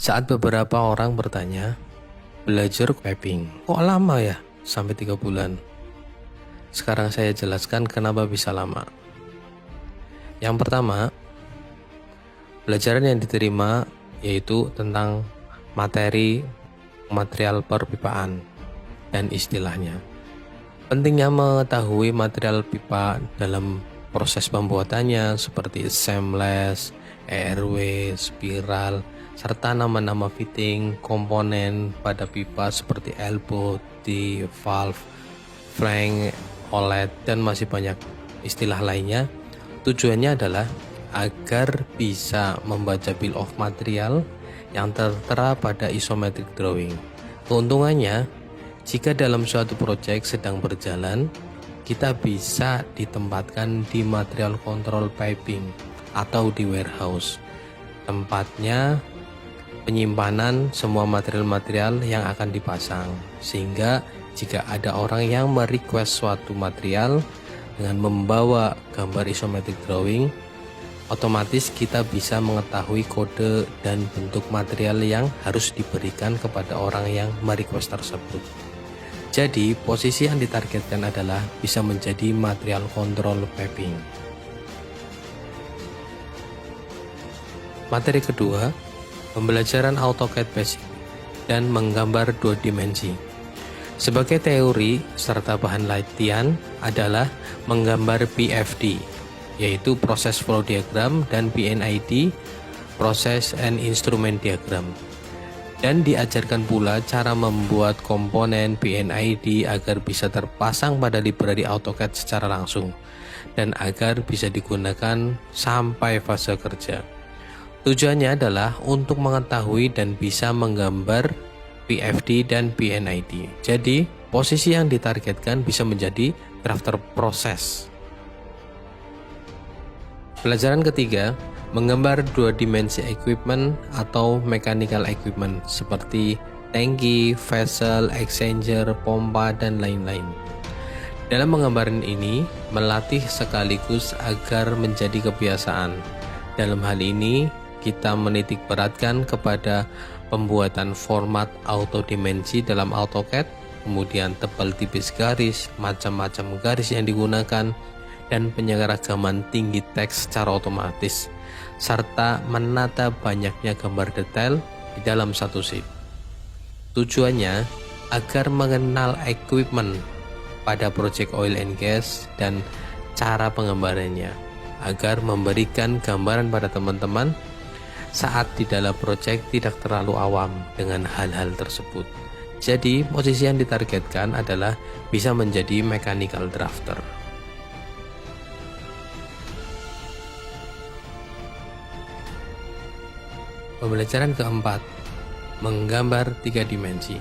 Saat beberapa orang bertanya, belajar piping, kok lama ya? Sampai 3 bulan. Sekarang saya jelaskan kenapa bisa lama. Yang pertama, pelajaran yang diterima yaitu tentang materi material perpipaan dan istilahnya. Pentingnya mengetahui material pipa dalam proses pembuatannya seperti seamless, ERW, spiral, serta nama-nama fitting, komponen pada pipa seperti elbow, T, valve, flank, outlet, dan masih banyak istilah lainnya. Tujuannya adalah agar bisa membaca bill of material yang tertera pada isometric drawing. Keuntungannya, jika dalam suatu proyek sedang berjalan, kita bisa ditempatkan di material control piping atau di warehouse. Tempatnya penyimpanan semua material-material yang akan dipasang, sehingga jika ada orang yang merequest suatu material dengan membawa gambar isometric drawing, otomatis kita bisa mengetahui kode dan bentuk material yang harus diberikan kepada orang yang merequest tersebut. Jadi, posisi yang ditargetkan adalah bisa menjadi material control piping. Materi kedua, pembelajaran AutoCAD Basic dan menggambar 2 dimensi. Sebagai teori serta bahan latihan adalah menggambar PFD, yaitu proses flow diagram, dan PNID, proses and instrument diagram. Dan diajarkan pula cara membuat komponen PNID agar bisa terpasang pada library AutoCAD secara langsung dan agar bisa digunakan sampai fase kerja. Tujuannya adalah untuk mengetahui dan bisa menggambar PFD dan PNID. Jadi, posisi yang ditargetkan bisa menjadi drafter proses. Pelajaran ketiga, menggambar 2 dimensi equipment atau mechanical equipment seperti tangki, vessel, exchanger, pompa, dan lain-lain. Dalam menggambaran ini, melatih sekaligus agar menjadi kebiasaan. Dalam hal ini, kita menitik beratkan kepada pembuatan format auto dimensi dalam AutoCAD, kemudian tebal tipis garis, macam-macam garis yang digunakan, dan penyeragaman tinggi teks secara otomatis, serta menata banyaknya gambar detail di dalam satu sheet. Tujuannya agar mengenal equipment pada proyek oil and gas dan cara penggambarannya, agar memberikan gambaran pada teman-teman saat di dalam proyek tidak terlalu awam dengan hal-hal tersebut. Jadi, posisi yang ditargetkan adalah bisa menjadi mechanical drafter. Pembelajaran keempat, menggambar 3 dimensi.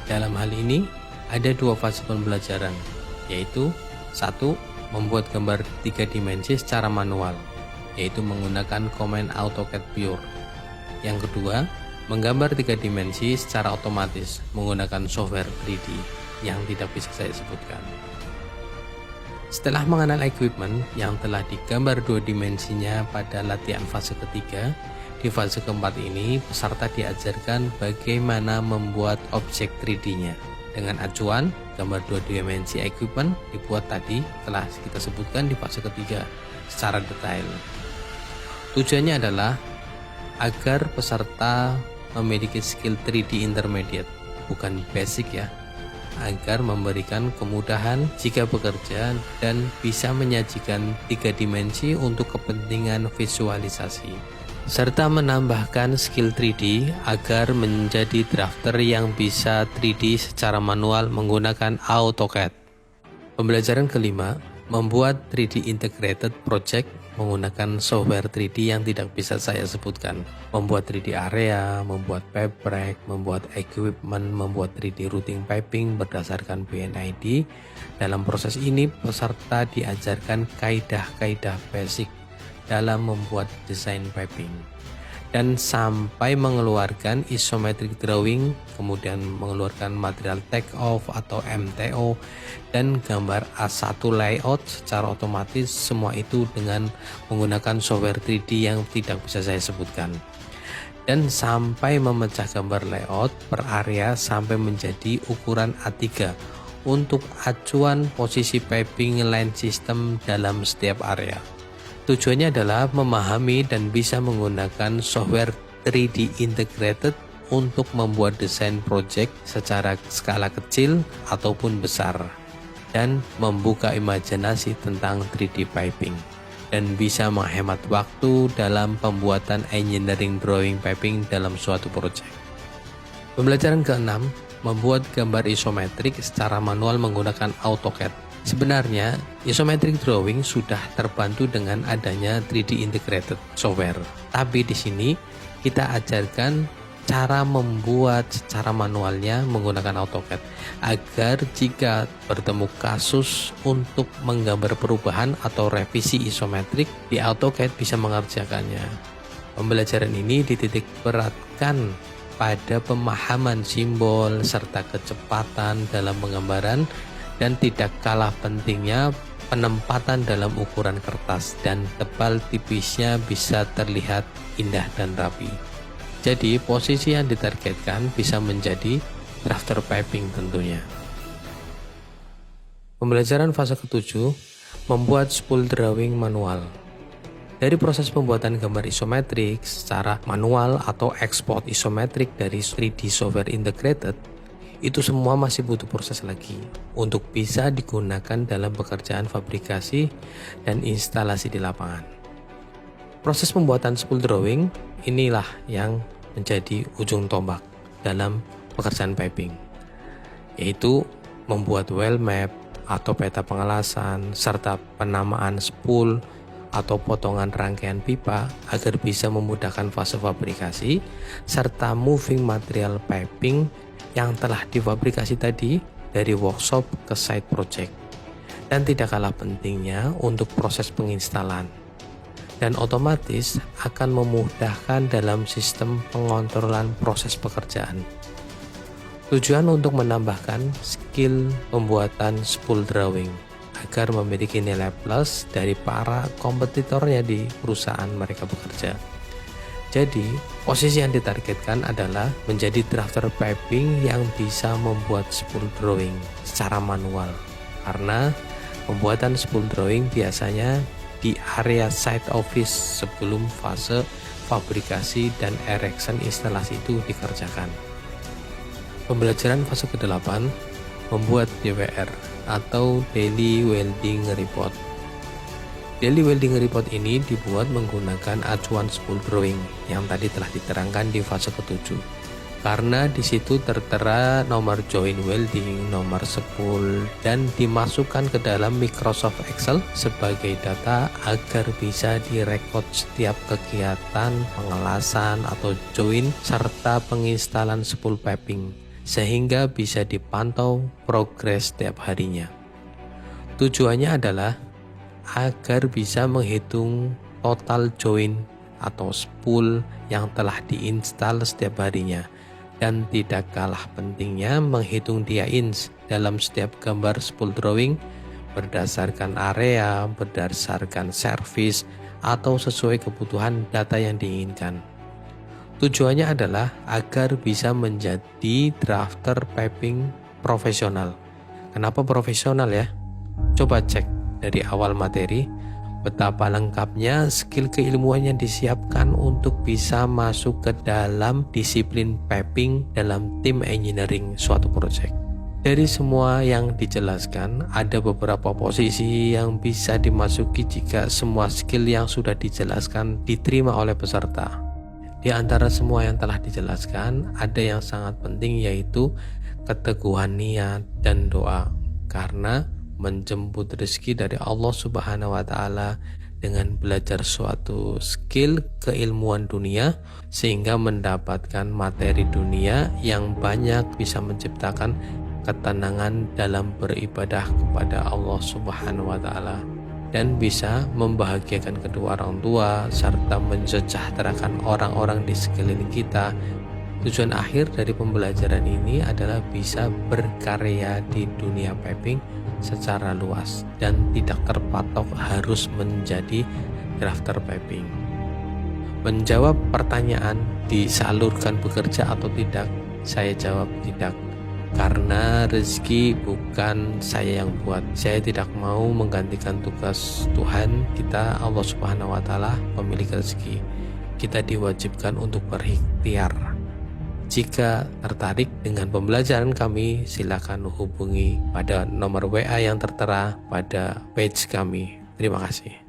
Dalam hal ini, ada 2 fase pembelajaran, yaitu 1. Membuat gambar 3 dimensi secara manual, yaitu menggunakan command AutoCAD Pure. Yang kedua, menggambar 3 dimensi secara otomatis menggunakan software 3D yang tidak bisa saya sebutkan. Setelah mengenal equipment yang telah digambar 2 dimensinya pada latihan fase ketiga, di fase keempat ini peserta diajarkan bagaimana membuat objek 3D-nya dengan acuan gambar 2 dimensi equipment dibuat tadi telah kita sebutkan di fase ketiga secara detail. Tujuannya adalah agar peserta memiliki skill 3D intermediate, bukan basic ya, agar memberikan kemudahan jika bekerja dan bisa menyajikan 3 dimensi untuk kepentingan visualisasi, serta menambahkan skill 3D agar menjadi drafter yang bisa 3D secara manual menggunakan AutoCAD. Pembelajaran kelima, membuat 3D integrated project menggunakan software 3D yang tidak bisa saya sebutkan. Membuat 3D area, membuat pipe rack, membuat equipment, membuat 3D routing piping berdasarkan PNID. Dalam proses ini, peserta diajarkan kaidah-kaidah basic dalam membuat desain piping dan sampai mengeluarkan isometric drawing, kemudian mengeluarkan material take off atau MTO dan gambar A1 layout secara otomatis, semua itu dengan menggunakan software 3D yang tidak bisa saya sebutkan. dan sampai memecah gambar layout per area sampai menjadi ukuran A3 untuk acuan posisi piping line system dalam setiap area. Tujuannya adalah memahami dan bisa menggunakan software 3D integrated untuk membuat desain project secara skala kecil ataupun besar dan membuka imajinasi tentang 3D piping dan bisa menghemat waktu dalam pembuatan engineering drawing piping dalam suatu project. Pembelajaran ke-6, membuat gambar isometrik secara manual menggunakan AutoCAD. Sebenarnya, isometric drawing sudah terbantu dengan adanya 3D integrated software. Tapi di sini kita ajarkan cara membuat secara manualnya menggunakan AutoCAD agar jika bertemu kasus untuk menggambar perubahan atau revisi isometrik di AutoCAD bisa mengerjakannya. Pembelajaran ini dititik beratkan pada pemahaman simbol serta kecepatan dalam penggambaran dan tidak kalah pentingnya penempatan dalam ukuran kertas dan tebal tipisnya bisa terlihat indah dan rapi. Jadi posisi yang ditargetkan bisa menjadi drafter piping tentunya. Pembelajaran fase ke-7, membuat spool drawing manual. Dari proses pembuatan gambar isometrik secara manual atau ekspor isometrik dari 3D software integrated, itu semua masih butuh proses lagi untuk bisa digunakan dalam pekerjaan fabrikasi dan instalasi di lapangan. Proses pembuatan spool drawing inilah yang menjadi ujung tombak dalam pekerjaan piping, yaitu membuat well map atau peta pengelasan serta penamaan spool atau potongan rangkaian pipa agar bisa memudahkan fase fabrikasi serta moving material piping yang telah difabrikasi tadi dari workshop ke site project. Dan tidak kalah pentingnya untuk proses penginstalan dan otomatis akan memudahkan dalam sistem pengontrolan proses pekerjaan. Tujuan untuk menambahkan skill pembuatan spool drawing agar memiliki nilai plus dari para kompetitornya di perusahaan mereka bekerja. Jadi, posisi yang ditargetkan adalah menjadi drafter piping yang bisa membuat spool drawing secara manual. Karena pembuatan spool drawing biasanya di area site office sebelum fase fabrikasi dan erection instalasi itu dikerjakan. Pembelajaran fase ke-8, membuat DWR atau Daily Welding Report. Daily Welding Report ini dibuat menggunakan acuan spool drawing yang tadi telah diterangkan di fase ke-7. Karena di situ tertera nomor join welding, nomor spool, dan dimasukkan ke dalam Microsoft Excel sebagai data agar bisa direkod setiap kegiatan pengelasan atau join serta penginstalan spool piping sehingga bisa dipantau progres setiap harinya. Tujuannya adalah agar bisa menghitung total join atau spool yang telah diinstal setiap harinya. Dan tidak kalah pentingnya menghitung dia ins dalam setiap gambar spool drawing berdasarkan area, berdasarkan service, atau sesuai kebutuhan data yang diinginkan. Tujuannya adalah agar bisa menjadi drafter piping profesional. Kenapa profesional ya? Coba cek dari awal materi betapa lengkapnya skill keilmuan yang disiapkan untuk bisa masuk ke dalam disiplin piping dalam tim engineering suatu proyek. Dari semua yang dijelaskan, ada beberapa posisi yang bisa dimasuki jika semua skill yang sudah dijelaskan diterima oleh peserta. Di antara semua yang telah dijelaskan, ada yang sangat penting yaitu keteguhan niat dan doa, karena menjemput rezeki dari Allah Subhanahu wa Ta'ala dengan belajar suatu skill keilmuan dunia sehingga mendapatkan materi dunia yang banyak bisa menciptakan ketenangan dalam beribadah kepada Allah Subhanahu wa Ta'ala dan bisa membahagiakan kedua orang tua serta mensejahterakan orang-orang di sekeliling kita. Tujuan akhir dari pembelajaran ini adalah bisa berkarya di dunia piping secara luas dan tidak terpatok harus menjadi drafter piping. Menjawab pertanyaan disalurkan bekerja atau tidak, saya jawab tidak. Karena rezeki bukan saya yang buat. Saya tidak mau menggantikan tugas Tuhan kita, Allah Subhanahu wa Ta'ala, pemilik rezeki. Kita diwajibkan untuk berikhtiar. Jika tertarik dengan pembelajaran kami, silakan hubungi pada nomor WA yang tertera pada page kami. Terima kasih.